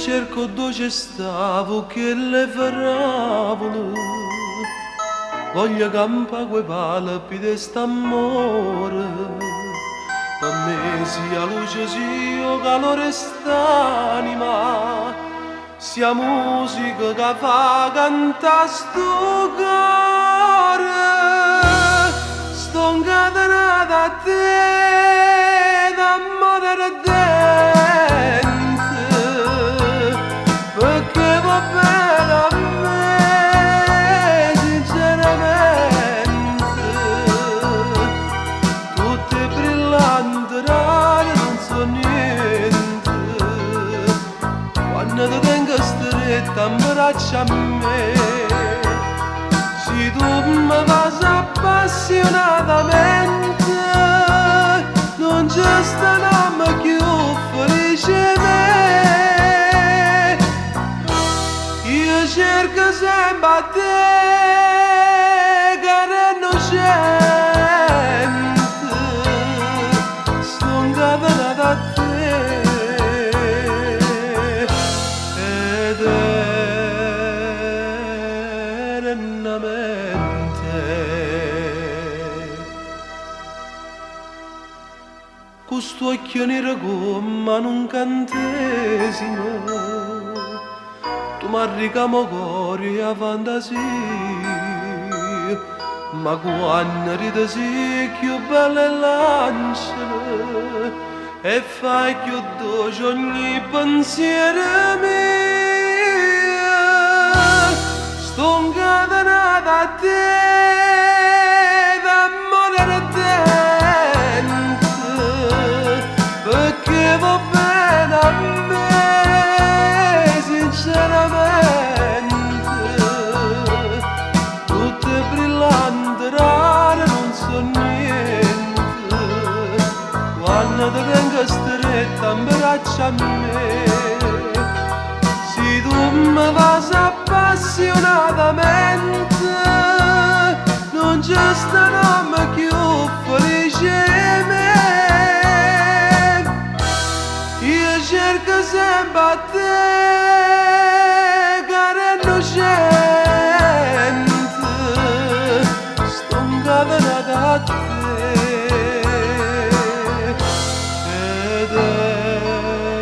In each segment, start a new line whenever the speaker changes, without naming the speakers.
cerco dove stavo che le faravole. Voglio campa quei palpi di st'amore. Per me sia luce sia calore st'anima, sia musica che fa cantare sto cuore. Sto incatenato a te, d'amore ardente, perché va bene a me, sinceramente. Tutte brillanti, rare, non so niente. Quando ti tengo stretta, abbraccia a me. Se tu mi fai appassionatamente, non c'è sta nome più felice me. Io cerco sempre a te, cara innocente, sto incatenata a te eternamente. Questo occhio nero come un incantesimo, tu mi ricamo cuore a fantasia, ma quando ridi sei più bella e lanciala e fai più dolce ogni pensiero mio. Sto incatenata a te, d'amore ardente, perché va bene a me, sinceramente. Tutte brillanti, rare, non so niente. Quando ti tengo stretta, abbraccia a me. Se tu mi fai appassionatamente, non c'è sta nome più felice me. Io cerco sempre a te, cara innocente, sto incatenata a te eternamente.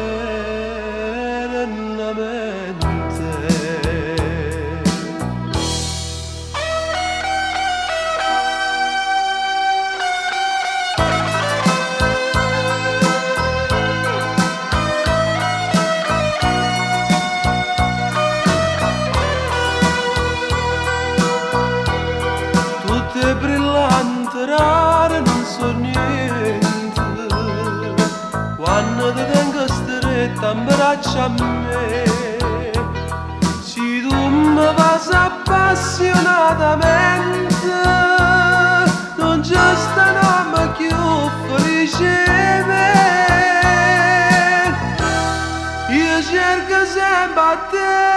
Tutte brillanti, rare, non so niente. Quando ti tengo stretta, abbraccia a me. Se tu mi fai appassionatamente, non c'è sta nome più felice me. Io cerco sempre a te,